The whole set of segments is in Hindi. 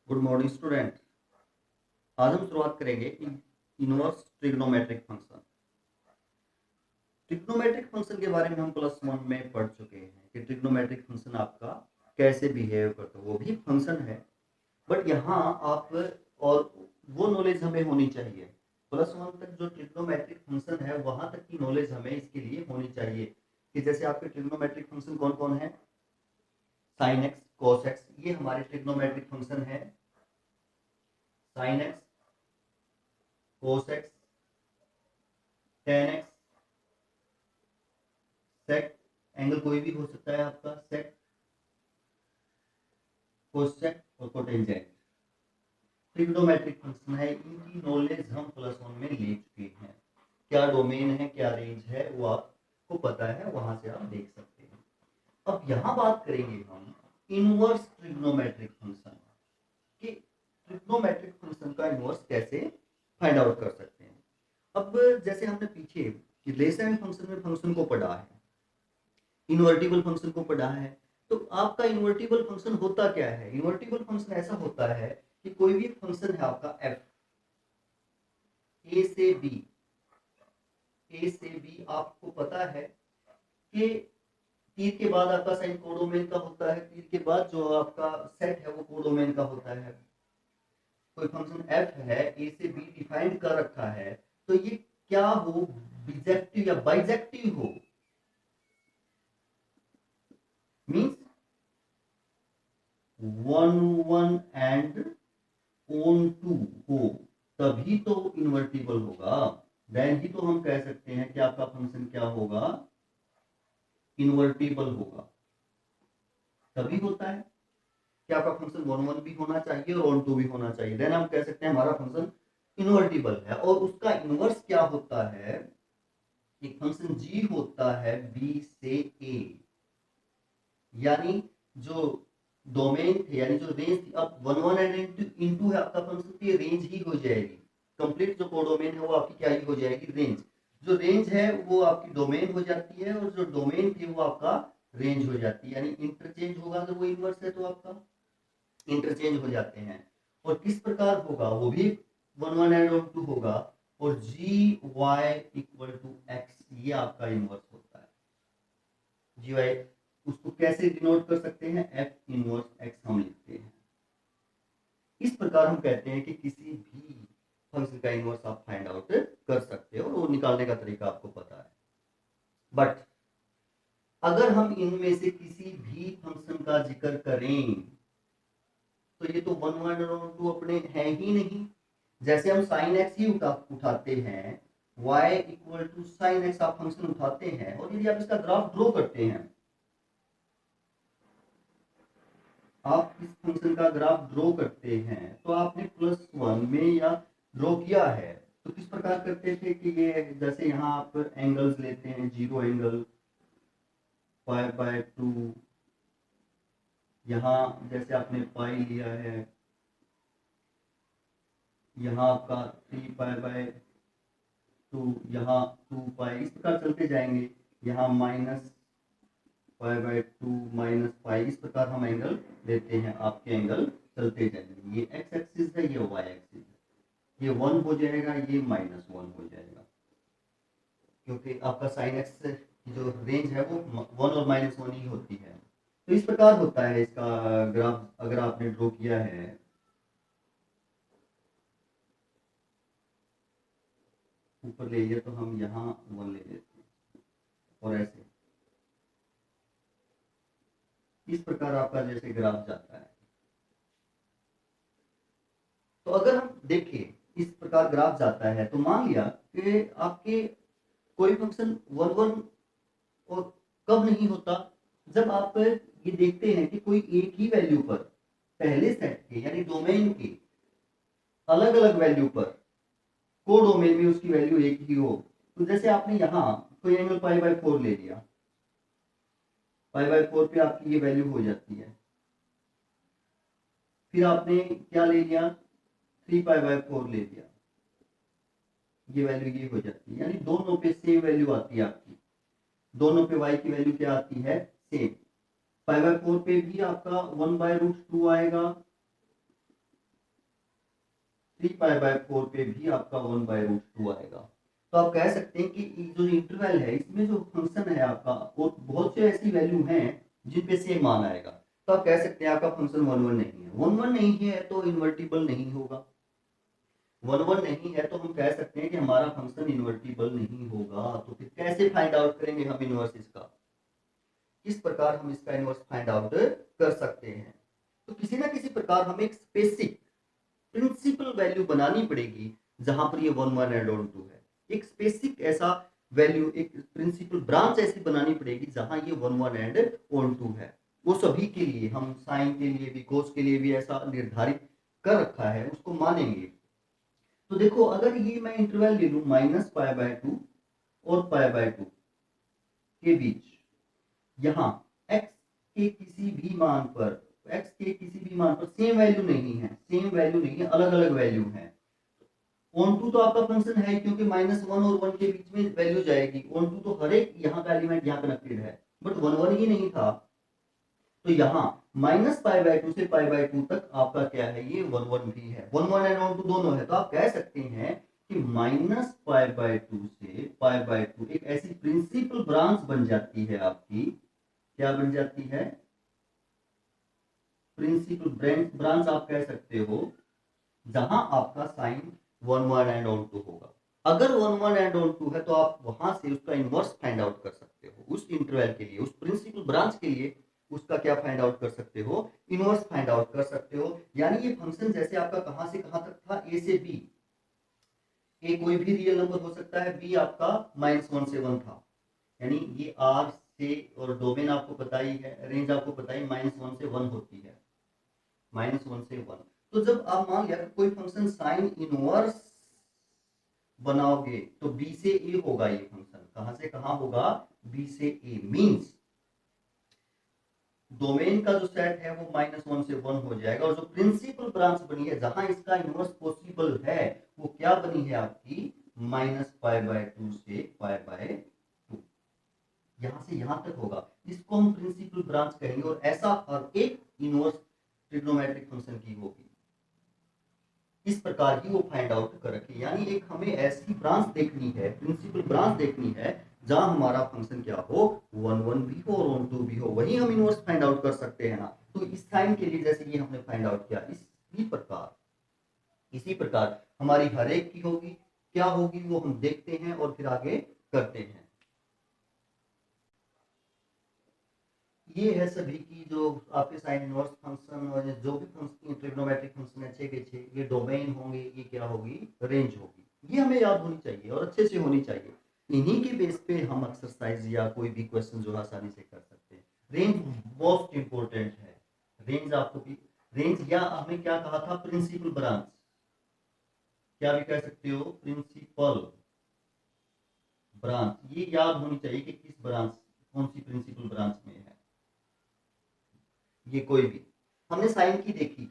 Good morning student. आज हम शुरुआत करेंगे inverse trigonometric function. Trigonometric function के बारे में हम +1 में पढ़ चुके हैं कि ट्रिग्नोमेट्रिक फंक्शन आपका कैसे बिहेव करता है, वो भी फंक्शन है। बट यहाँ आप और वो नॉलेज हमें होनी चाहिए। +1 तक जो ट्रिग्नोमेट्रिक फंक्शन है वहां तक की नॉलेज हमें इसके लिए होनी चाहिए कि जैसे आपके ट्रिग्नोमेट्रिक फंक्शन कौन कौन है। साइन एक्स, कॉस एक्स, ये हमारे ट्रिग्नोमेट्रिक फंक्शन है। Sine x, cos x, tan x, sec, angle कोई भी हो सकता है आपका, सेक, कोसेक और कोटेंजेंट ट्रिग्नोमेट्रिक फंक्शन है। इनकी नॉलेज हम +1 में ले चुके हैं। क्या डोमेन है, क्या रेंज है, वो आपको पता है, वहां से आप देख सकते हैं। अब यहाँ बात करेंगे हम इनवर्स ट्रिग्नोमेट्रिक फंक्शन कि ट्रिग्नोमेट्रिक फंक्शन का इनवर्स कैसे फाइंड आउट कर सकते हैं। अब जैसे हमने पीछे रिलेशन फंक्शन में फंक्शन को पढ़ा है, इन्वर्टिबल फंक्शन को पढ़ा है, तो आपका इन्वर्टिबल फंक्शन होता क्या है। इन्वर्टिबल फंक्शन ऐसा होता है कि कोई भी फंक्शन है आपका f, a से b, आपको पता है कि तीर के बाद आपका साइन कोडोमेन का होता है, तीर के बाद जो आपका सेट है वो कोडोमेन का होता है। कोई फंक्शन f है, a से b डिफाइंड कर रखा है, तो ये क्या हो, बिजेक्टिव या बाइजेक्टिव हो, मीन्स 1 एंड ऑन टू हो, तभी तो इन्वर्टिबल होगा। देन ही तो हम कह सकते हैं कि आपका फंक्शन क्या होगा, इन्वर्टिबल होगा। तभी होता है कि आपका फंक्शन 1 भी होना चाहिए और ऑन टू भी होना चाहिए, देन हम कह सकते हैं हमारा फंक्शन इन्वर्टिबल है। और उसका इनवर्स क्या होता है, एक फंक्शन g होता है b से a, यानी जो डोमेन थे, यानी जो रेंज थी, अब 1 एंड इनटू है आपका फंक्शन, तो ये रेंज ही हो जाएगी। कंप्लीट जो कोडोमेन है वो आपकी क्या ही हो जाएगी, रेंज। जो रेंज है वो आपकी डोमेन हो जाती है, और जो डोमेन थी वो आपका रेंज हो जाती है, यानी इंटरचेंज होगा। अगर वो इनवर्स है तो आपका इंटरचेंज हो जाते हैं। और किस प्रकार होगा, वो भी 1 एंड 2 होगा। और जी वाई इक्वल टू एक्स, ये आपका इनवर्स होता है। जी वाई उसको कैसे डिनोट कर सकते हैं, एफ इनवर्स एक्स हम लिखते हैं। इस प्रकार हम कहते हैं कि किसी भी फंक्शन का इनवर्स आप फाइंड आउट कर सकते हो, वो निकालने का तरीका आपको पता है। बट अगर हम इनमें से किसी भी फंक्शन का जिक्र करें तो ये तो 1 और 2 अपने हैं ही नहीं। जैसे हम साइन एक्स ही उठाते हैं, y equal to sine x आप फंक्शन उठाते हैं, और यदि आप इसका ग्राफ ड्रॉ करते हैं, आप इस फंक्शन का ग्राफ ड्रॉ करते हैं, तो आपने +1 में या ड्रॉ किया है तो किस प्रकार करते थे कि ये जैसे यहाँ आप एंगल्स लेते हैं, 0 एंगल, π/2, यहाँ जैसे आपने पाई लिया है, यहाँ आपका 3π/2, यहाँ 2π, इस प्रकार चलते जाएंगे। यहाँ -π/2 -π, इस प्रकार हम एंगल लेते हैं, आपके एंगल चलते जाएंगे। ये x एक्सिस है, ये y एक्सिस है, ये 1 हो जाएगा, ये -1 हो जाएगा, क्योंकि आपका साइन एक्स की जो रेंज है वो 1 और -1 ही होती है। तो इस प्रकार होता है इसका ग्राफ, अगर आपने ड्रॉ किया है। ऊपर ले लिया तो हम यहाँ 1 ले लेते हैं, और ऐसे इस प्रकार आपका जैसे ग्राफ जाता है। तो अगर हम देखें इस प्रकार ग्राफ जाता है, तो मान लिया कि आपके कोई फंक्शन 1 और कब नहीं होता, जब आप ये देखते हैं कि कोई एक ही वैल्यू पर पहले सेट के यानी डोमेन के अलग अलग वैल्यू पर को डोमेन में उसकी वैल्यू एक ही हो। तो जैसे आपने यहाँ कोई एंगल π/4 ले लिया, π/4 पे आपकी ये वैल्यू हो जाती है। फिर आपने क्या ले लिया, 3π/4 ले लिया, ये वैल्यू ये हो जाती है, यानी दोनों पे सेम वैल्यू आती है आपकी। दोनों पे y की वैल्यू क्या आती है, सेम। π/4 पे भी आपका 1/√2 आएगा, 3π/4 पे भी आपका 1/√2 आएगा। तो आप कह सकते हैं कि जो इंटरवल है इसमें जो फंक्शन है आपका वो बहुत से ऐसी वैल्यू हैं जिन पे सेम मान आएगा। तो आप कह सकते हैं आपका फंक्शन 1 1 नहीं है। 1 1 नहीं है तो इन्वर्टिबल नहीं होगा। 1 1 नहीं है तो हम कह सकते हैं कि हमारा फंक्शन इन्वर्टिबल नहीं होगा। तो फिर कैसे फाइंड आउट करेंगे हम इनवर्स इसका? किस प्रकार हम इसका इनवर्स फाइंड आउट कर सकते हैं? तो किसी ना किसी प्रकार हमें एक स्पेसिफिक प्रिंसिपल वैल्यू बनानी पड़ेगी जहां पर ये 1 1 एंड ऑन 2 है। एक स्पेसिफिक ऐसा वैल्यू, एक प्रिंसिपल ब्रांच ऐसी बनानी पड़ेगी जहां ये 1 1 एंड ऑन 2 है। वो सभी के लिए, हम साइन के लिए भी, कोस के लिए भी ऐसा निर्धारित कर रखा है, उसको मानेंगे। तो देखो, अगर ये मैं इंटरवल ले लूं -π/2 और π/2 के बीच, यहाँ x के किसी भी मान पर सेम वैल्यू नहीं है, अलग अलग वैल्यू है। ऑन टू तो आपका फंक्शन है क्योंकि -1 और 1 के बीच में वैल्यू जाएगी। ऑन टू तो हर एक यहाँ का एलिमेंट यहाँ कनेक्टेड है, बट 1 1 ही नहीं था। तो यहाँ -π/2 से π/2 तक आपका क्या है, ये 1 1 भी है। 1 1 एंड ऑन टू दोनों है। तो आप कह सकते हैं कि -π/2 से π/2 एक ऐसी प्रिंसिपल ब्रांच बन जाती है आपकी। क्या बन जाती है? प्रिंसिपल ब्रांच आप कह सकते हो, जहां आपका साइन 1 1 एंड ऑन 2 होगा। अगर 1 1 एंड ऑन 2 है तो आप वहां से उसका इनवर्स फाइंड आउट कर सकते हो। उस इंटरवल के लिए, उस प्रिंसिपल ब्रांच के लिए उसका क्या फाइंड आउट कर सकते हो? इनवर्स फाइंड आउट कर सकते हो। यानी ये फंक्शन जैसे आपका कहां से कहां तक था, ए से बी। ए कोई भी रियल नंबर हो सकता है, बी आपका -1 से 1 था। यानी ये आर से, और डोमेन आपको पता ही है, रेंज आपको पता ही, -1 से 1 होती है, -1 से 1। तो जब आप मान लिया कोई फंक्शन साइन इनवर्स बनाओगे तो बी से ए होगा। ये फंक्शन कहां से कहां होगा? बी से ए। मींस डोमेन का जो सेट है वो -1 से 1 हो जाएगा, और जो प्रिंसिपल ब्रांच बनी है जहां इसका इनवर्स पॉसिबल है वो क्या बनी है आपकी? -π/2 से π/2। यहां से यहां तक होगा, इसको हम प्रिंसिपल ब्रांच कहेंगे। और ऐसा हर एक इनवर्स ट्रिग्नोमेट्रिक फंक्शन की होगी। इस प्रकार की वो फाइंड आउट कर रखी। यानी एक हमें ऐसी ब्रांच देखनी है, प्रिंसिपल ब्रांच देखनी है, जहां हमारा फंक्शन क्या हो, 1 1 भी हो और ऑन 2 भी हो। वही हम इनवर्स फाइंड आउट कर सकते हैं ना। तो इस साइन के लिए जैसे ये हमने फाइंड आउट किया, इसी प्रकार हमारी हर एक की होगी। क्या होगी वो हम देखते हैं और फिर आगे करते हैं। ये है सभी की जो आपके साइन इनवर्स फंक्शन और जो भी फंक्शन ट्रिग्नोमेट्रिक फंक्शन अच्छे के अच्छे, ये डोमेन होंगे, ये क्या होगी, रेंज होगी। ये हमें याद होनी चाहिए और अच्छे से होनी चाहिए। इन्हीं के बेस पे हम एक्सरसाइज या कोई भी क्वेश्चन जो आसानी से कर सकते हैं। रेंज मोस्ट इंपॉर्टेंट है। रेंज आपको भी, रेंज या हमें क्या कहा था, प्रिंसिपल ब्रांच, क्या भी कह सकते हो, प्रिंसिपल ब्रांच। ये याद होनी चाहिए कि किस ब्रांच, कौन सी प्रिंसिपल ब्रांच में है। ये कोई भी, हमने साइन की देखी,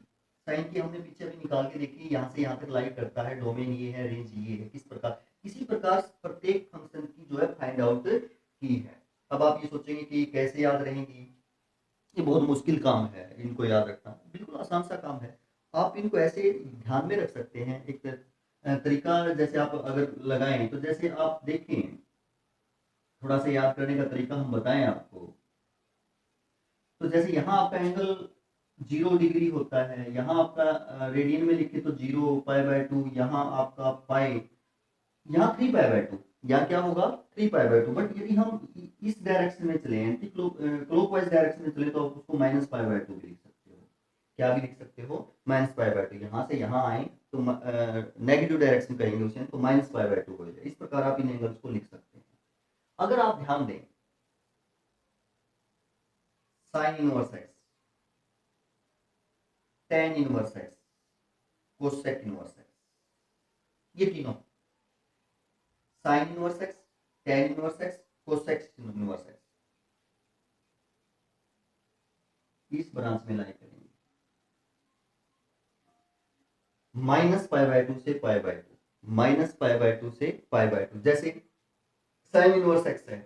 साइन की हमने पीछे भी निकाल के देखी, यहाँ से यहाँ तक लाइक करता है, डोमेन ये है, रेंज ये है। किस प्रकार, इसी प्रकार प्रत्येक फंक्शन की जो है फाइंड आउट की है। अब आप ये सोचेंगे कि कैसे याद रहेंगी, ये बहुत मुश्किल काम है इनको याद रखना। बिल्कुल आसान सा काम है। आप इनको ऐसे ध्यान में रख सकते हैं। एक तरीका जैसे आप अगर लगाएं, तो जैसे आप देखें, थोड़ा सा याद करने का तरीका हम बताएं आपको। तो जैसे यहाँ आपका एंगल 0 डिग्री होता है, यहाँ आपका रेडियन में लिखे तो 0 π/2, यहाँ आपका पाई, यहाँ 3π/2, यहाँ क्या होगा, 3π/2। बट यदि हम इस डायरेक्शन में चले, एंटी क्लॉकवाइज डायरेक्शन में चले, तो आप उसको -π/2 भी लिख सकते हो। क्या भी लिख सकते हो, -π/2। यहाँ से यहाँ आए तो नेगेटिव डायरेक्शन कहेंगे उसे, तो -π/2 हो जाए। इस प्रकार आप इन एंगल्स को लिख सकते हैं। अगर आप ध्यान दें, sign inverse x, tan inverse x, cosec inverse x, ये तीनों, sign inverse x, tan inverse x, cosec inverse x, इस ब्रांच में लाई करेंगे। -π/2 से π/2, -π/2 से π/2। जैसे साइन इनवर्स एक्स है,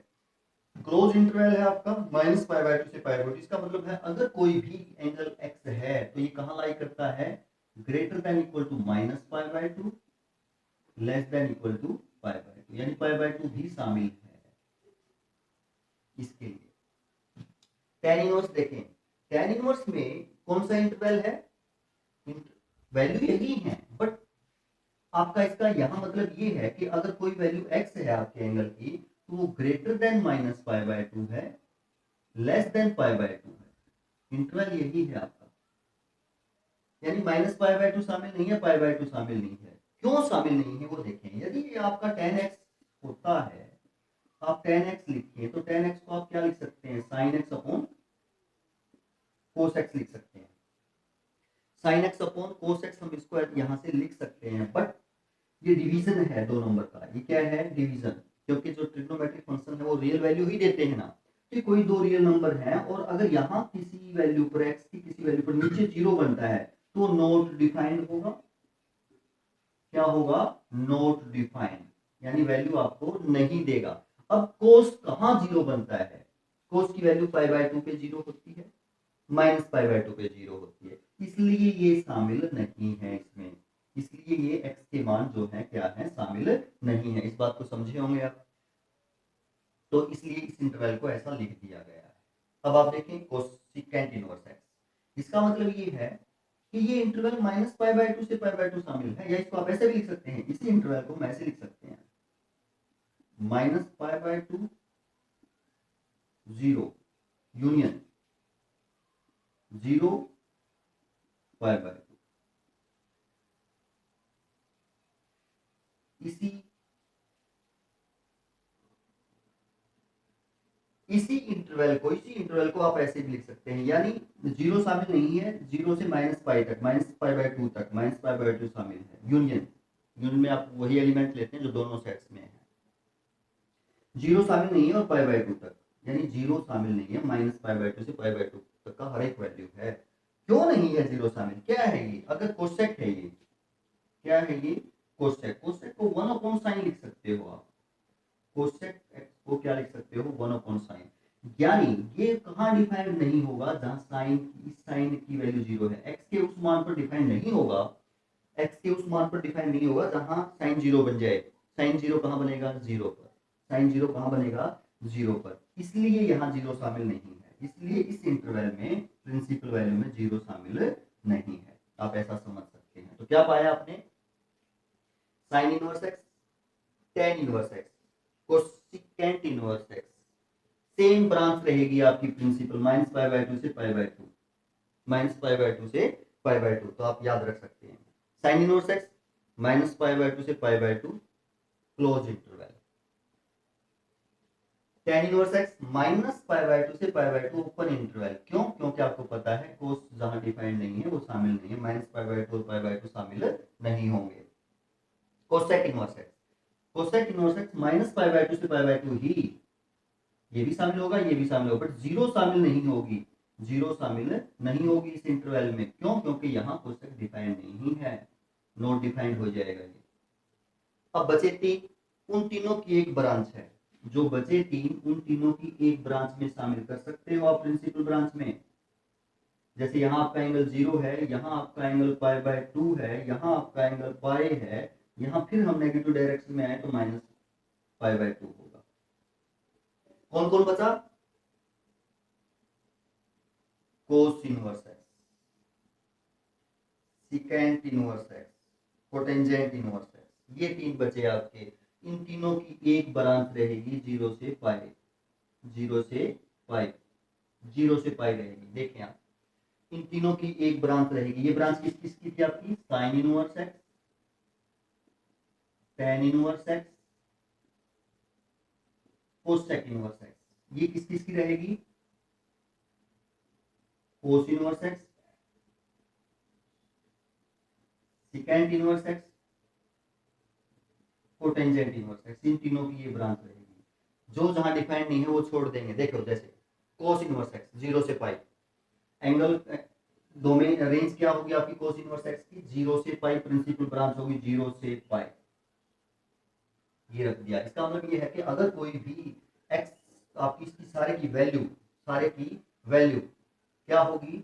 क्लोज इंटरवल है आपका -π/2 से π/2। इसका मतलब है अगर कोई भी एंगल x है तो ये कहां लाई करता है, greater than equal to minus pi by two, less than equal to pi by two, यानी पाई बाय टू भी शामिल है इसके लिए। tan इनवर्स देखें, tan इनवर्स में कौन सा इंटरवल है, वैल्यू यही है, बट आपका इसका यहां मतलब ये है कि अगर कोई वैल्यू x है आपके एंगल की, तो वो greater than minus pi by two है, less than pi by two है, इंटरवल यही है आपका। यानी माइनस पाई बाय टू शामिल नहीं है, पाई बाय टू शामिल नहीं है। क्यों शामिल नहीं है वो देखें। यदि ये आपका tan x होता है, आप tan x लिखिए, तो tan x को आप क्या लिख सकते हैं, sin x upon cos x लिख सकते हैं। sin x upon cos x हम इसको यहां से लिख सकते हैं, बट ये डिवीजन है दो नंबर का, ये क्या है, डिवीजन, क्योंकि जो ट्रिग्नोमेट्रिक फंक्शन है वो रियल वैल्यू ही देते हैं ना। तो कोई दो रियल नंबर है, और अगर यहाँ किसी वैल्यू पर x की किसी वैल्यू पर नीचे जीरो बनता है, तो नॉट डिफाइंड होगा। क्या होगा, नॉट डिफाइंड, यानी वैल्यू आपको नहीं देगा। अब कोस कहां जीरो बनता है, कोस की वैल्यू पाई बाय टू पे जीरो होती है, माइनस पाई बाय टू पे जीरो होती है, इसलिए ये शामिल नहीं है इसमें। इसलिए ये x के मान जो है क्या है, शामिल नहीं है। इस बात को समझे होंगे आप। तो इसलिए इस इंटरवल को ऐसा लिख दिया गया है। अब आप देखें कोसेकेंट इनवर्स x, इसका मतलब ये है कि ये interval minus pi by two से पाई बाय टू शामिल है, या इसको आप ऐसे भी लिख सकते हैं, इसी इंटरवल को हम ऐसे लिख सकते हैं, minus pi by to zero union zero pi by to. इसी इंटरवल को आप ऐसे भी लिख सकते हैं, यानी जीरो शामिल नहीं है, जीरो से माइनस पाई तक, माइनस पाई बाय टू तक, माइनस पाई बाय टू शामिल है। यूनियन, यूनियन में आप वही एलिमेंट लेते हैं जो दोनों सेट्स में है। जीरो शामिल नहीं है और पाई बाय टू तक, यानी जीरो शामिल नहीं है, माइनस पाई बाय टू से पाई बाय टू तक का हर एक वैल्यू है। क्यों नहीं है जीरो शामिल, क्या है ये, अगर कोसेक है ये, क्या है ये, कोसेक, कोसेक को वन अपॉन साइन लिख सकते हो आप, कोसेक एक्स को क्या लिख सकते हो, वन अपॉन साइन। यानी ये कहां डिफाइंड नहीं होगा, जहां साइन की वैल्यू जीरो है, एक्स के उस मान पर डिफाइंड नहीं होगा, एक्स के उस मान पर डिफाइंड नहीं होगा जहां साइन जीरो बन जाए। साइन जीरो कहां बनेगा, जीरो पर, साइन जीरो कहां बनेगा, जीरो पर, इसलिए यहां जीरो शामिल नहीं है। इसलिए इस इंटरवल में प्रिंसिपल वैल्यू में जीरो शामिल नहीं है, आप ऐसा समझ सकते हैं। तो क्या पाया आपने, sine inverse x, tan inverse x, cosecant inverse x, same branch रहेगी आपकी principal, minus pi by two से pi by two, minus pi by two से पाई बाय टू, तो आप याद रख सकते हैं। Sine inverse x minus pi by two से pi by two, close interval. tan inverse x minus pi by two से pi by two, open interval. क्यों, क्योंकि आपको पता है कोस जहां डिफाइंड नहीं है वो शामिल नहीं है, माइनस पाई बाय टू और पाई बाय टू शामिल नहीं होंगे। Cosec inverse x, cosec inverse x minus pi by two से पाई बाय टू ही, ये भी शामिल होगा, ये भी शामिल होगा, बट जीरो शामिल नहीं होगी, जीरो शामिल नहीं होगी इस इंटरवल में। क्यों, क्योंकि यहाँ कोसेक डिफाइंड नहीं है, नॉट डिफाइंड हो जाएगा ये। अब बचे तीन, उन तीनों की एक ब्रांच है, जो बचे तीन उन तीनों की एक ब्रांच में शामिल कर सकते हो आप प्रिंसिपल ब्रांच में। जैसे यहाँ आपका एंगल जीरो है, यहाँ आपका एंगल पाई बाय टू है, यहाँ आपका एंगल पाई है, यहाँ फिर हम नेगेटिव डायरेक्शन में आए तो माइनस पाई बाय टू होगा। कौन कौन बचा, कोस inverse x, secant inverse x, cotangent inverse x, ये तीन बचे आपके। इन तीनों की एक ब्रांच रहेगी जीरो से पाई, जीरो से पाई, जीरो से पाई रहेगी। देखें आप, इन तीनों की एक ब्रांच रहेगी, ये ब्रांच किस किस की थी आपकी, sine inverse x, tan inverse x, cosec inverse x, ये किस किस की रहेगी, cos inverse x, secant inverse x, cotangent inverse x, इन तीनों की ये ब्रांच रहेगी। जो जहां डिफाइंड नहीं है वो छोड़ देंगे। देखो जैसे कोस इनवर्स एक्स जीरो से पाई, एंगल डोमेन रेंज क्या होगी आपकी कोस इनवर्स एक्स की, जीरो से पाई, प्रिंसिपल ब्रांच होगी जीरो से पाई, ये रख दिया। इसका मतलब ये है कि अगर कोई भी एक्स आपकी इसकी सारे की वैल्यू क्या होगी,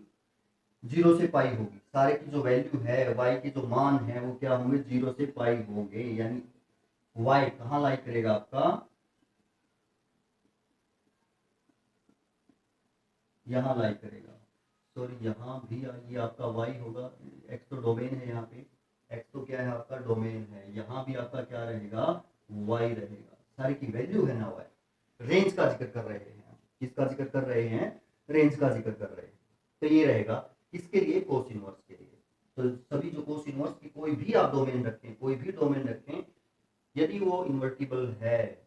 जीरो से पाई होगी, सारे की जो वैल्यू है वाई के जो मान है वो क्या होंगे, जीरो से पाई होंगे, यानी वाई कहाँ लाई करेगा आपका, यहाँ लाई करेगा, सॉरी यहाँ भी ये आपका वाई होगा, एक्स तो डोमेन है यहाँ पे, एक्स तो क्या है आपका डोमेन है, यहाँ भी आपका क्या रहेगा, वाई रहेगा, सारी की वैल्यू है ना वाई। रेंज का जिक्र कर रहे हैं, किसका जिक्र कर रहे हैं, रेंज का जिक्र कर रहे हैं। तो ये रहेगा किसके लिए, कोस इनवर्स के लिए। तो सभी जो कोस इनवर्स की कोई भी आप डोमेन रखें, कोई भी डोमेन रखें, यदि वो इन्वर्टिबल है,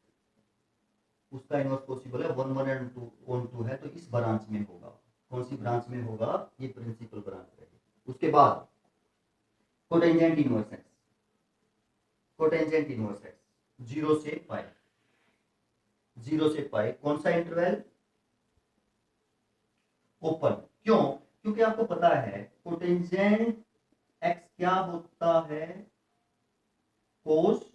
उसका इनवर्स पॉसिबल है, 1 1 एंड 2 ऑन 2 है, तो इस ब्रांच में होगा। कौन सी ब्रांच में होगा, ये प्रिंसिपल ब्रांच रहेगी। उसके बाद cotangent inverse x, cotangent inverse x 0 से पाई, 0 से पाई कौन सा इंटरवल, ओपन। क्यों, क्योंकि आपको पता है कोटेंजेंट एक्स क्या होता है, cos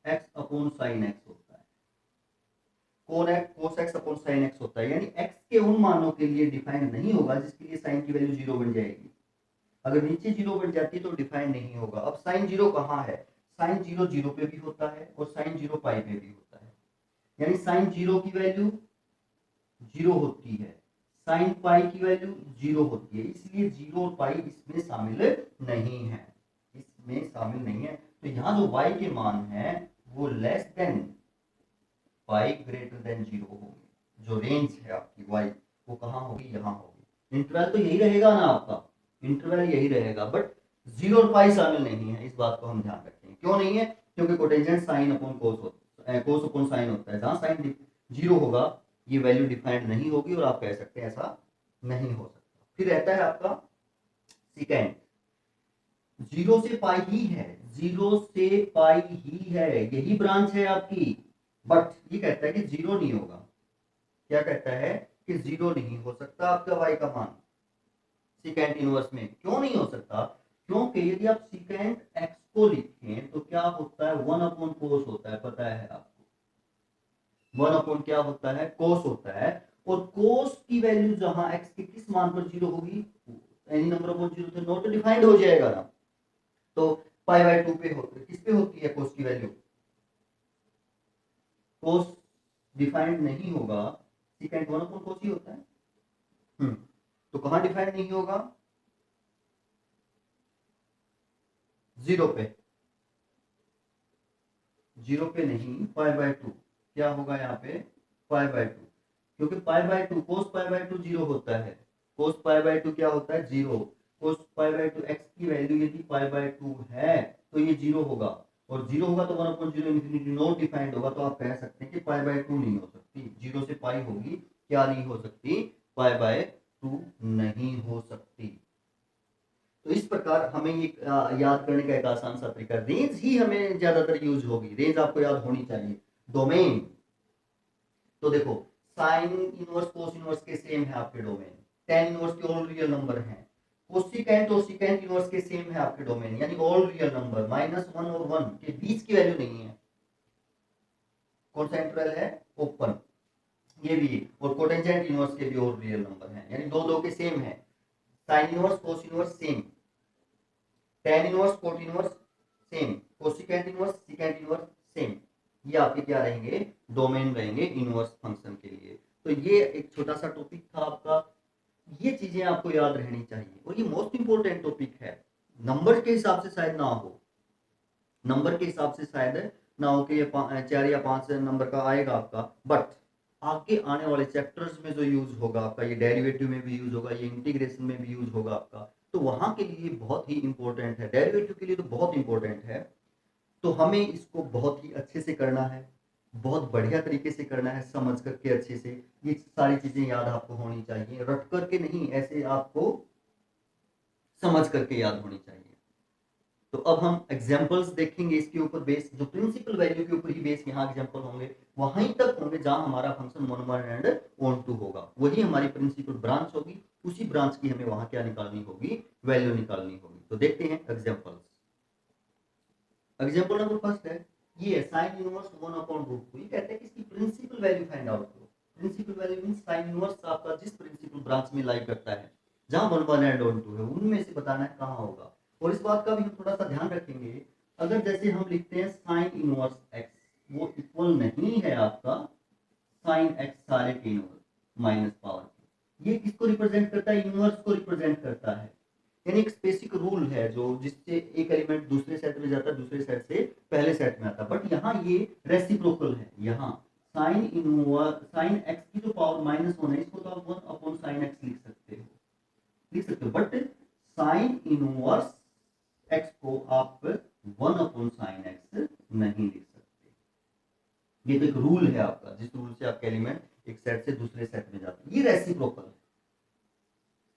x upon sine x होता है, cos x upon sine x होता है, यानी एक्स के उन मानों के लिए डिफाइन नहीं होगा जिसके लिए साइन की वैल्यू 0 बन जाएगी। अगर नीचे 0 बन जाती है तो डिफाइन नहीं होगा। अब साइन 0 कहाँ है, साइन 0 0 पे भी होता है और साइन 0 पाई पे भी होता है, यानी साइन 0 की वैल्यू 0 होती है, साइन पाई की वैल्यू 0 होती है, इसलिए 0 और पाई इसमें शामिल नहीं है, इसमें शामिल नहीं है। तो यहाँ जो y के मान है वो लेस देन पाई ग्रेटर देन 0 होंगे। जो रेंज है आपकी y वो कहाँ होगी, यहाँ होगी। इंटरवल तो यही रहेगा ना आपका, इंटरवल यही रहेगा, बट 0 और पाई शामिल नहीं है, इस बात को हम ध्यान रखें। क्यों नहीं है, क्योंकि कोटेंजेंट साइन अपॉन कोस होता है, कोस अपॉन साइन होता है, जहां साइन 0 होगा ये वैल्यू डिफाइंड नहीं होगी और आप कह सकते हैं ऐसा नहीं हो सकता। फिर रहता है आपका सिकेंड, 0 से पाई ही है, 0 से पाई ही है, यही ब्रांच है आपकी, बट ये कहता है कि 0 नहीं होगा। क्या कहता है कि 0 नहीं हो सकता आपका y का मान सिकेंट इनवर्स में। क्यों नहीं हो सकता, क्योंकि यदि आप सिकेंट x को लिखें तो क्या होता है, 1 अपॉन कोस होता है, पता है आपको, 1 अपॉन क्या होता है, कोस होता है, और कोस की वैल्यू जहां x के किस मान पर 0 होगी, एनी नंबर अपॉन 0 तो नॉट डिफाइंड हो जाएगा ना। तो पाई बाय 2 पे होती है, किस पे होती है कोस की वैल्यू, कोस डिफाइंड नहीं होगा, सिकेंट 1 अपॉन कोस ही होता है। तो कहां डिफाइंड नहीं होगा, 0 पे, 0 पे नहीं, पाई बाय 2 क्या होगा यहाँ पे, पाई बाय 2, क्योंकि pi by 2 cos pi by 2 0 होता है, कोस पाई बाय 2 क्या होता है, 0, कोस पाई बाय 2 एक्स की वैल्यू यदि पाई बाय 2 है तो ये 0 होगा, और 0 होगा तो 1/0 इंफिनिटी नॉट डिफाइंड होगा, तो आप कह सकते हैं कि पाई बाय 2 नहीं हो सकती, 0 से पाई होगी, क्या नहीं हो सकती, पाई बाय 2 नहीं हो सकती। तो इस प्रकार हमें ये याद करने का एक आसान सा तरीका, रेंज ही हमें ज्यादातर यूज होगी, रेंज आपको याद होनी चाहिए। डोमेन, तो देखो साइन इनवर्स कोस इनवर्स के सेम है आपके डोमेन, टेन इनवर्स के ऑल रियल नंबर हैं, कोसिकेंट और सिकेंट इनवर्स के सेम है आपके डोमेन, यानी ऑल रियल नंबर, -1 और 1 के बीच की वैल्यू नहीं है। कौन सा इंटरवल है, ओपन, ये भी, और कोटेंजेंट इनवर्स के भी ऑल रियल नंबर हैं, यानी दो दो के सेम है, sine inverse cos inverse same, tan inverse cot inverse same, cosecant inverse secant inverse same, ये आपके क्या रहेंगे, डोमेन रहेंगे इनवर्स फंक्शन के लिए। तो ये एक छोटा सा टॉपिक था आपका, ये चीजें आपको याद रहनी चाहिए, और ये मोस्ट इंपोर्टेंट टॉपिक है। नंबर के हिसाब से शायद ना हो, नंबर के हिसाब से शायद ना हो कि ये 4 या 5 नंबर का आएगा आपका, बट आगे आने वाले चैप्टर्स में जो यूज होगा आपका, ये डेरिवेटिव में भी यूज होगा, ये इंटीग्रेशन में भी यूज होगा आपका, तो वहां के लिए बहुत ही इंपॉर्टेंट है, डेरिवेटिव के लिए तो बहुत इंपॉर्टेंट है। तो हमें इसको बहुत ही अच्छे से करना है, बहुत बढ़िया तरीके से करना है, समझ करके अच्छे से, ये सारी चीजें याद आपको होनी चाहिए, रट करके नहीं, ऐसे आपको समझ करके याद होनी चाहिए। तो अब हम एग्जांपल्स देखेंगे इसके ऊपर बेस, जो प्रिंसिपल वैल्यू के ऊपर ही बेस यहाँ एग्जांपल होंगे, वहीं तक होंगे जहां हमारा फंक्शन 1 1 एंड ऑन 2 होगा, वही हमारी प्रिंसिपल ब्रांच होगी, उसी ब्रांच की हमें वहां क्या निकालनी होगी, वैल्यू निकालनी होगी। तो देखते हैं एग्जांपल्स। एग्जांपल नंबर फर्स्ट है, ये है साइन इनवर्स 1/√2, ये कहते हैं कि इसकी प्रिंसिपल वैल्यू फाइंड आउट करो। Principal value means sine inverse आपका जिस प्रिंसिपल ब्रांच में लाई करता है, जहां 1 1 एंड 1 2 है उनमें से बताना है कहाँ होगा। और इस बात का भी हम थोड़ा सा ध्यान रखेंगे, अगर जैसे हम लिखते हैं साइन इनवर्स एक्स, वो इक्वल नहीं है आपका साइन एक्स सारे के इनवर्स माइनस पावर के। ये किसको रिप्रेजेंट करता है? इनवर्स को रिप्रेजेंट करता है। यानी एक बेसिक रूल है जो जिससे एक एलिमेंट दूसरे सेट में जाता है, दूसरे सेट से पहले सेट में आता है। बट यहाँ ये रेसिप्रोकल है। यहाँ साइन इनवर्स साइन एक्स की जो पावर माइनस वन है, इसको तो आप 1 अपॉन साइन एक्स लिख सकते हो। बट साइन इनवर्स एक्स को आप 1 अपॉन साइन एक्स नहीं लिख सकते। ये तो एक रूल है आपका, जिस रूल से आपका एलिमेंट एक सेट से दूसरे सेट में जाता है, ये रेसिप्रोकल है,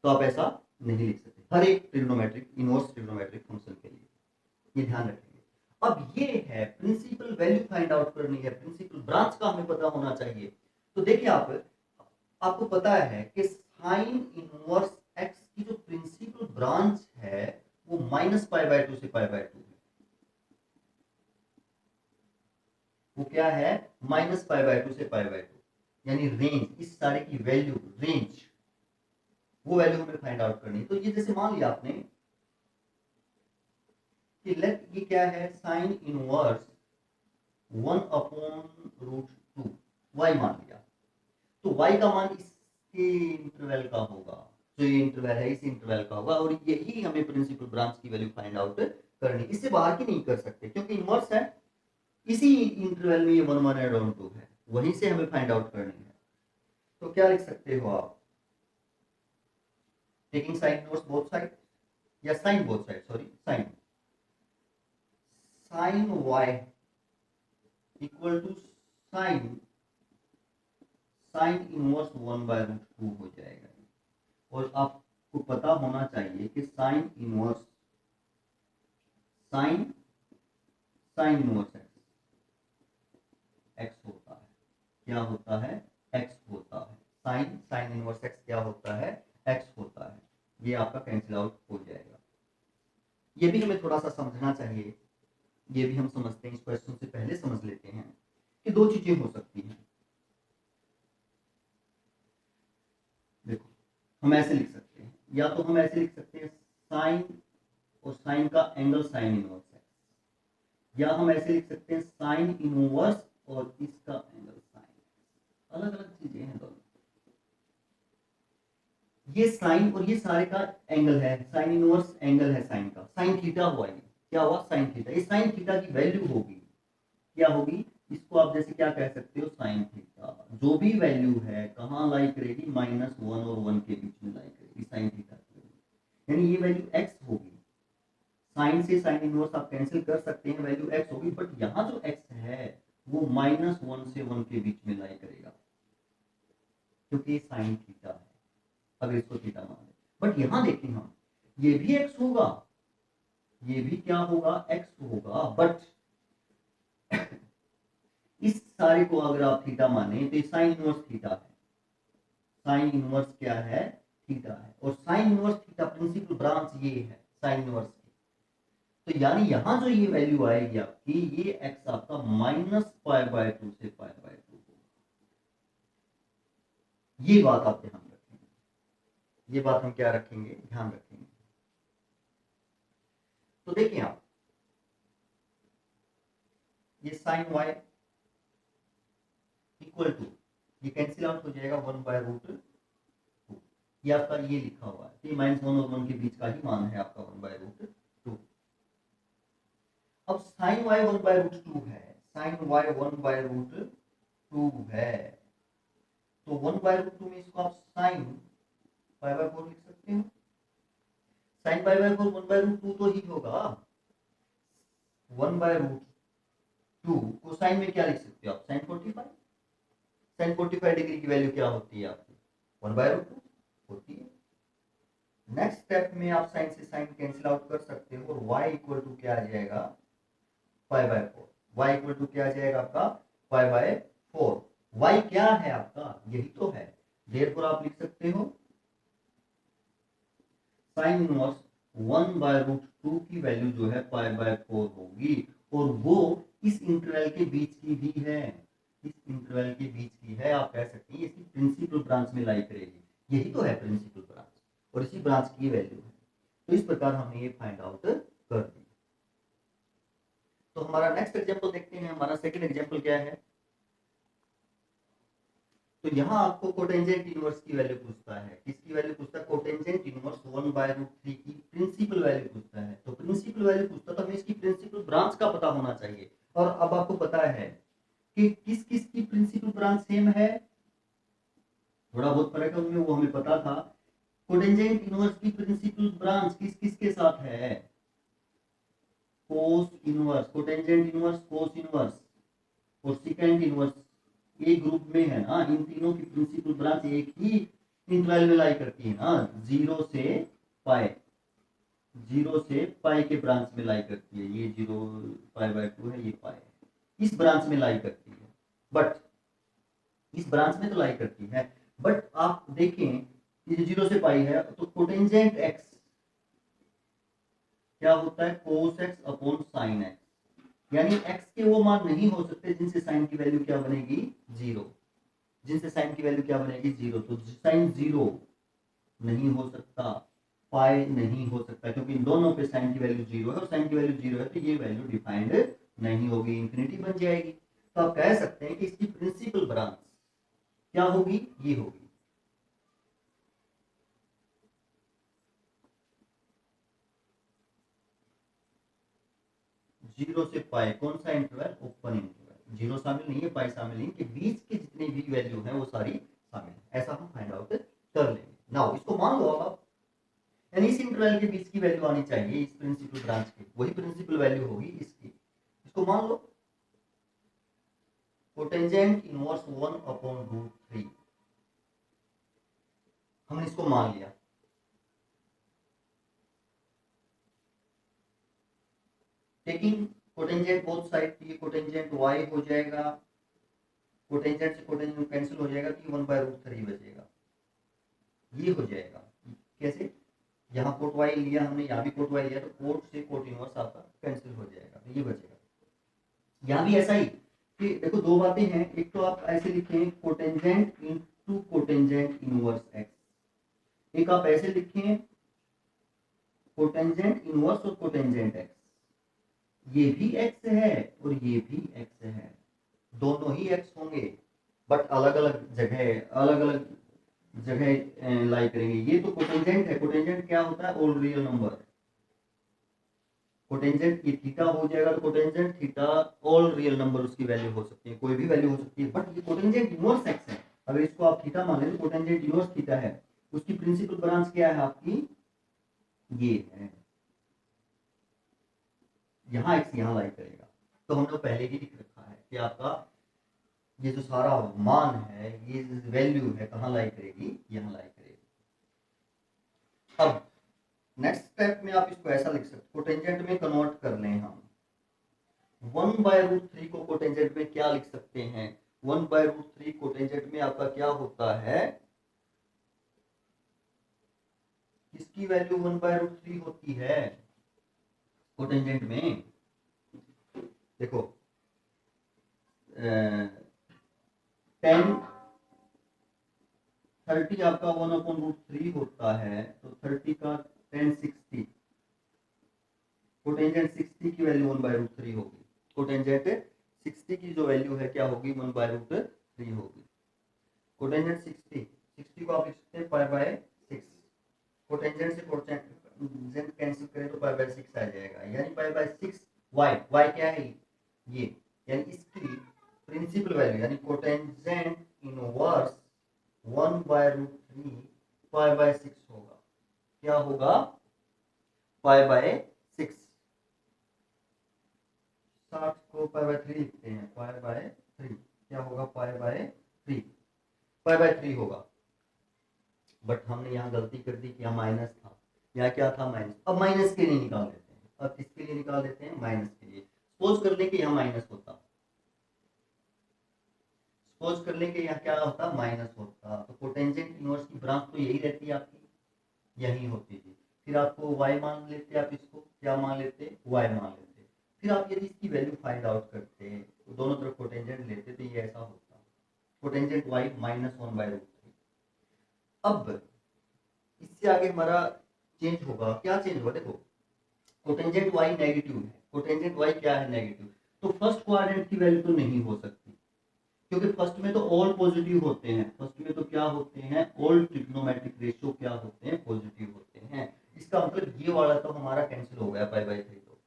तो आप ऐसा नहीं लिख सकते हर एक ट्रिग्नोमेट्रिक इनवर्स ट्रिग्नोमेट्रिक फंक्शन के लिए, ये ध्यान रखेंगे। अब ये है प्रिंसिपल वैल्यू फाइंड आउट करनी है, प्रिंसिपल ब्रांच का हमें पता होना चाहिए। तो देखिए आपको पता है कि साइन इनवर्स एक्स की जो प्रिंसिपल ब्रांच है वो माइनस पाई बाय 2 से पाई बाय 2 है। वो क्या है? माइनस पाई बाय 2 से पाई बाय 2, यानी रेंज, इस सारे की वैल्यू रेंज, वो वैल्यू हमें फाइंड आउट करनी है। तो ये जैसे मान लिया आपने कि लेट ये क्या है, sine inverse 1 upon root 2 y मान लिया। तो y का मान इसके इंटरवल का होगा, जो ये इंटरवल है इस इंटरवल का होगा, और यही हमें प्रिंसिपल ब्रांच की वैल्यू फाइंड आउट करनी। इससे बाहर की नहीं कर सकते क्योंकि इनवर्स है, इसी इंटरवल में ये 1 1 एंड 1 2 है, वहीं से हमें फाइंड आउट करनी है। तो क्या लिख सकते हो आप? Taking sine inverse both side, या sine both side, sorry sine y equal to sine inverse 1 by root 2 हो जाएगा। और आपको पता होना चाहिए कि साइन इनवर्स एक्स होता है। क्या होता है? एक्स होता है। साइन इनवर्स एक्स क्या होता है? एक्स होता है। ये आपका कैंसिल आउट हो जाएगा। ये भी हमें थोड़ा सा समझना चाहिए, ये भी हम समझते हैं, इस क्वेश्चन से पहले समझ लेते हैं कि दो चीजें हो सकती हैं। देखो, हम ऐसे लिख सकते हैं, या तो हम ऐसे लिख सकते हैं साइन और साइन का एंगल साइन इनवर्स है, या हम ऐसे लिख सकते हैं साइन इनवर्स और इसका एंगल साइन। अलग अलग चीजें हैं दोनों। ये साइन और ये सारे का एंगल है, साइन इनवर्स एंगल है साइन का, साइन थीटा हुआ, ये क्या हुआ? Sine theta. ये साइन थीटा की वैल्यू होगी, क्या होगी? इसको आप जैसे क्या कह सकते हो? Sine theta. जो भी वैल्यू है कहाँ लाई करेगी? -1 और 1 के बीच में लाई करेगी साइन थीटा की वैल्यू, यानी ये वैल्यू एक्स होगी। साइन से साइन इनवर्स आप कैंसिल कर सकते हैं, वैल्यू एक्स होगी। बट यहाँ जो एक्स है वो -1 से 1 के बीच में लाई करेगा, क्योंकि साइन थीटा है, अगर इसको थीटा मान ले। बट यहाँ देखें हम, ये भी एक्स होगा, ये भी क्या होगा? एक्स होगा। बट इस सारे को अगर आप थीटा माने तो साइन इनवर्स थीटा है। साइन इनवर्स क्या है? थीटा है। और sine inverse theta principal branch ये है साइन इनवर्स की। तो यानी यहां जो ये वैल्यू आएगी आपकी, ये एक्स आपका -π/2 से π/2 होगा। ये बात आप ध्यान रखेंगे, ये बात हम क्या रखेंगे? ध्यान रखेंगे। तो देखिए आप, ये साइन y इक्वल टू, ये कैंसिल आउट हो जाएगा 1/√2। ये आपका ये लिखा हुआ है, तो -1 और 1 के बीच का ही मान है आपका 1/√2। अब साइन y 1/√2 है, साइन y 1/√2 है, तो 1/√2 में इसको आप साइन π/4 लिख सकते हो। साइन π/4 1/√2 तो ही होगा। 1/√2 को साइन में क्या लिख सकते हो आप? साइन 45। साइन 45 डिग्री की वैल्यू क्या होती है आपकी? 1/√2 होती है। नेक्स्ट स्टेप में आप साइन से साइन कैंसिल आउट कर सकते हो, और y इक्वल टू क्या आ जाएगा? π/4। y इक्वल टू क्या आ जाएगा आपका? π/4। y क्या है आपका? यही तो है। देयरफॉर आप लिख सकते हो साइन इनवर्स 1/√2 की वैल्यू जो है π/4 होगी, और वो इस इंटरवल के बीच की भी है, इस इंटरवल के बीच की है। आप कह सकते हैं इसकी प्रिंसिपल ब्रांच में लाई करेगी। यही तो है प्रिंसिपल ब्रांच। और इसी ब्रांच की वैल्यू है। तो इस प्रकार हमने ये फाइंड आउट कर दिया। तो हमारा नेक्स्ट एग्जांपल देखते हैं। हमारा सेकंड एग्जांपल क्या है? तो यहाँ आपको कोटेंजेंट इनवर्स की वैल्यू पूछता है। किसकी वैल्यू पूछता है? कोटेंजेंट इनवर्स 1/√3 की प्रिंसिपल वैल्यू पूछता है। तो प्रिंसिपल वैल्यू पूछता है तो हमें इसकी प्रिंसिपल ब्रांच का पता होना चाहिए। और अब आपको पता है कि किस किस की प्रिंसिपल ब्रांच सेम है। थोड़ा बहुत फर्क है उनमें, वो हमें पता था। कोटेंजेंट इनवर्स की प्रिंसिपल ब्रांच किस किस के साथ है? Cos inverse, cotangent inverse, cos inverse और सेकेंड इनवर्स एक ग्रुप में है ना। इन तीनों की प्रिंसिपल ब्रांच एक ही इंटरवल में लाई करती है ना, 0 से पाई। 0 से पाई के ब्रांच में लाई करती है। ये 0 पाई/2 है, ये पाई है, इस ब्रांच में लाई करती है। बट इस ब्रांच में तो लाई करती है, बट आप देखें ये 0 से पाई है तो कोटेंजेंट एक्स क्या होता है? cos x upon sin x। यानी x के वो मान नहीं हो सकते जिनसे sin की वैल्यू क्या बनेगी? 0। जिनसे sin की वैल्यू क्या बनेगी? 0। तो sin 0 नहीं हो सकता, पाई नहीं हो सकता, क्योंकि इन दोनों पे sin की वैल्यू 0 है और sin की वैल्यू 0 है तो ये वैल्यू डिफाइंड नहीं होगी, इंफिनिटी बन जाएगी। तो आप कह सकते हैं कि इसकी प्रिंसिपल ब्रांच क्या होगी? ये होगी। जीरो से पाई कौन सा इंटरवल? Open interval. जीरो शामिल नहीं है, पाई शामिल नहीं, के बीच के जितने भी वैल्यू है वो सारी शामिल है। ऐसा हम फाइंड आउट कर लेंगे। नाउ इसको मान लो अब आप, यानी इस इंटरवल के बीच की वैल्यू आनी चाहिए इस प्रिंसिपल ब्रांच की, वही प्रिंसिपल वैल्यू होगी इसकी। इसको मान लो कोटेंजेंट इनवर्स 1/√3। हमने इसको मान लिया। टेकिंग कोटेंजेंट बोथ साइड, ये कोटेंजेंट y हो जाएगा, कोटेंजेंट से कोटेंजेंट कैंसिल हो जाएगा तो 1/√3 बचेगा। ये हो जाएगा। कैसे? यहाँ कोट वाई लिया हमने, यहाँ भी कोट वाई लिया, तो कोट से कोट इनवर्स आपका कैंसिल हो जाएगा, तो ये बचेगा। यहाँ भी ऐसा ही कि देखो दो बातें हैं। एक तो आप ऐसे लिखें cotangent into cotangent inverse x, एक आप ऐसे लिखें कोटेंजेंट इनवर्स और कोटेंजेंट एक्स। ये भी एक्स है और ये भी एक्स है, दोनों ही एक्स होंगे, बट अलग अलग जगह लाई करेंगे। ये तो कोटेंजेंट है। कोटेंजेंट क्या होता है? All real number. कोटेंजेंट ये थीटा हो जाएगा तो cotangent theta all real number उसकी वैल्यू हो सकती है, कोई भी वैल्यू हो सकती है। बट ये कोटेंजेंट इनवर्स एक्स है, अगर इसको आप थीटा मान लें तो कोटेंजेंट इनवर्स थीटा है, उसकी प्रिंसिपल ब्रांच क्या है आपकी? ये है। यहाँ एक्स यहाँ लाई करेगा, तो हमने पहले ही लिख रखा है कि आपका ये जो सारा मान है, ये वैल्यू है, कहाँ लाई करेगी? यहाँ लाई करेगी। अब नेक्स्ट स्टेप में आप इसको ऐसा लिख सकते, कोटेंजेंट में कन्वर्ट कर लें हम। 1/√3 को कोटेंजेंट में क्या लिख सकते हैं? 1/√3 कोटेंजेंट में आपका क्या होता है? किसकी वैल्यू 1/√3 होती है कोटेंजेंट में? देखो 10 30 आपका 1/√3 होता है, तो 30 का 10 60, कोटेंजेंट 60 की वैल्यू 1/√3 होगी। कोटेंजेंट 60 की जो वैल्यू है क्या होगी? 1/√3 होगी। कोटेंजेंट 60 को आप लिख सकते हैं पाई/6। कोटेंजेंट से कोटेंजेंट कैंसिल करें तो पाई/6 आ जाएगा, यानी पाई/6 y क्या है? ये, यानी इसकी प्रिंसिपल वैल्यू यानी कोटेंजेंट इनवर्स 1/√3 पाई/6 होगा। क्या होगा? पाई/6। 60 को पाई/3 लिखते हैं, पाई/3 क्या होगा? पाई/3, पाई/3 होगा। बट हमने यहाँ गलती कर दी कि यहाँ माइनस था। यहाँ क्या था? माइनस। अब माइनस के लिए निकाल देते हैं, अब किसके लिए निकाल देते हैं? माइनस के लिए। सपोज कर लें कि यहाँ माइनस होता, सपोज कर लें कि यहाँ क्या होता? माइनस होता, तो कोटेंजेंट इनवर्स की ब्रांच तो यही रहती है आपकी, यही होती थी। फिर आपको y मान लेते, आप इसको क्या मान लेते? y मान लेते। फिर आप यदि इसकी वैल्यू फाइंड आउट करते तो दोनों तरफ कोटेंजेंट लेते तो ये ऐसा होता, कोटेंजेंट y -1/√3। अब इससे आगे हमारा चेंज होगा, क्या चेंज होगा देखो, कोटेंजेंट y नेगेटिव है, कोटेंजेंट y क्या है, नेगेटिव, तो फर्स्ट क्वाड्रेंट की वैल्यू तो नहीं हो सकती, क्योंकि फर्स्ट में तो ऑल पॉजिटिव होते हैं, फर्स्ट में तो क्या होते हैं, ऑल ट्रिग्नोमेट्रिक रेशियो क्या होते हैं, पॉजिटिव होते हैं। इसका मतलब ये वाला तो हमारा कैंसिल हो गया पाई बाई 3। तो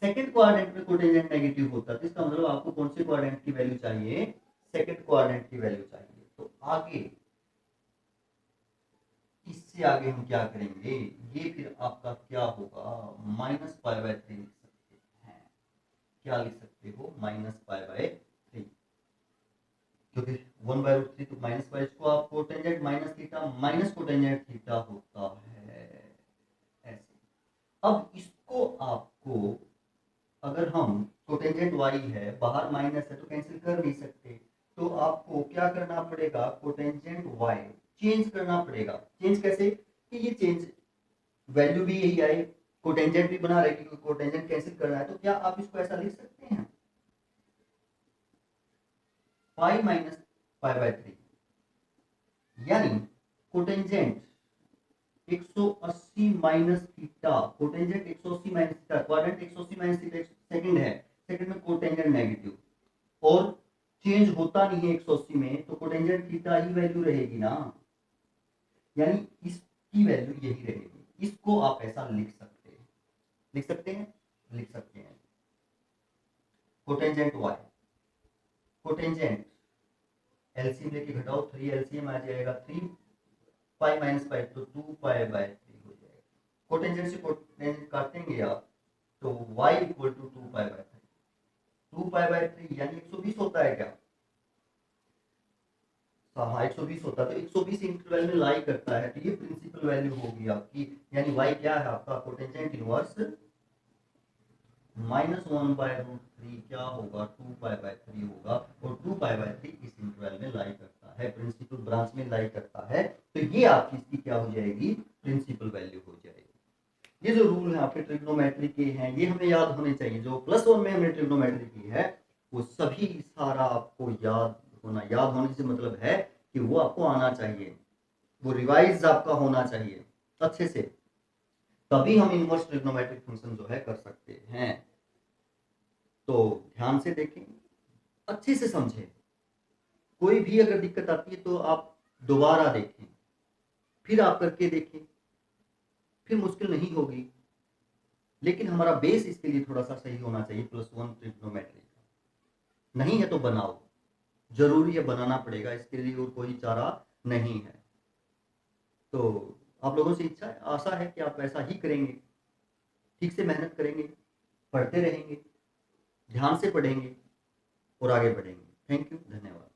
सेकंड क्वाड्रेंट में कोटेंजेंट नेगेटिव होता है, तो इसका मतलब आपको कौन से क्वाड्रेंट की वैल्यू चाहिए, सेकंड क्वाड्रेंट की वैल्यू चाहिए। तो आगे इससे आगे हम क्या करेंगे, ये फिर आपका क्या होगा, माइनस पाई बाय 3 लिख सकते हैं, क्या लिख सकते हो, माइनस पाई बाय 3, क्योंकि 1/√3 तो माइनस पाई, इसको आप cotangent minus theta minus cotangent theta होता है ऐसे। अब इसको आपको, अगर हम कोटेंजेंट y है, बाहर माइनस है तो कैंसिल कर नहीं सकते, तो आपको क्या करना पड़ेगा, कोटेंजेंट y चेंज करना पड़ेगा। चेंज कैसे, कि ये चेंज वैल्यू भी यही आए, कोटेंजेंट भी बना रहे, क्योंकि कोटेंजेंट कैंसिल करना है, तो क्या आप इसको ऐसा लिख सकते हैं, पाई माइनस पाई बाय 3, यानी cotangent 180 minus theta, cotangent 180 minus theta, quadrant 180 minus theta second है, सेकंड में कोटेंजेंट नेगेटिव और चेंज होता नहीं है 180 में, तो कोटेंजेंट थीटा ही वैल्यू रहेगी ना, यानी इसकी वैल्यू यही रहेगी। इसको आप ऐसा लिख सकते हैं, लिख सकते हैं, लिख सकते हैं, कोटेंजेंट y, कोटेंजेंट एलसीएम लेके घटाओ, 3 एलसीएम आ जाएगा, 3 पाई माइनस पाई तो 2 पाई बाय 3 हो जाएगा। कोटेंजेंट से कोटेंजेंट काटेंगे आप तो y equal to 2 pi by 3, 2 pi by 3 यानी 120 होता है क्या, हाँ 120 होता है, तो 120 इंटरवल में लाई करता है, तो ये प्रिंसिपल वैल्यू होगी आपकी, यानी y क्या है आपका, कोटेंजेंट इनवर्स -1/√3 क्या होगा, 2 पाई बाय 3 होगा, और 2 पाई बाय 3 इस इंटरवल में लाई करता है, प्रिंसिपल ब्रांच में लाई करता है, तो ये आपकी इसकी क्या हो जाएगी, प्रिंसिपल वैल्यू हो जाएगी। ये जो रूल है आपके ट्रिग्नोमेट्री के हैं, ये हमें याद होने चाहिए, जो +1 में हमने ट्रिग्नोमेट्री की है वो सभी सारा आपको याद होना, याद होने से मतलब है कि वो आपको आना चाहिए, वो रिवाइज आपका होना चाहिए अच्छे से, तभी हम इनवर्स ट्रिग्नोमेट्रिक फंक्शन जो है कर सकते हैं। तो ध्यान से देखें, अच्छे से समझें, कोई भी अगर दिक्कत आती है तो आप दोबारा देखें, फिर आप करके देखें, फिर मुश्किल नहीं होगी, लेकिन हमारा बेस इसके लिए थोड़ा सा सही होना चाहिए, +1 ट्रिग्नोमेट्री का। नहीं है तो बनाओ, जरूरी है, बनाना पड़ेगा, इसके लिए और कोई चारा नहीं है। तो आप लोगों से इच्छा है, आशा है कि आप ऐसा ही करेंगे, ठीक से मेहनत करेंगे, पढ़ते रहेंगे, ध्यान से पढ़ेंगे और आगे बढ़ेंगे। थैंक यू, धन्यवाद।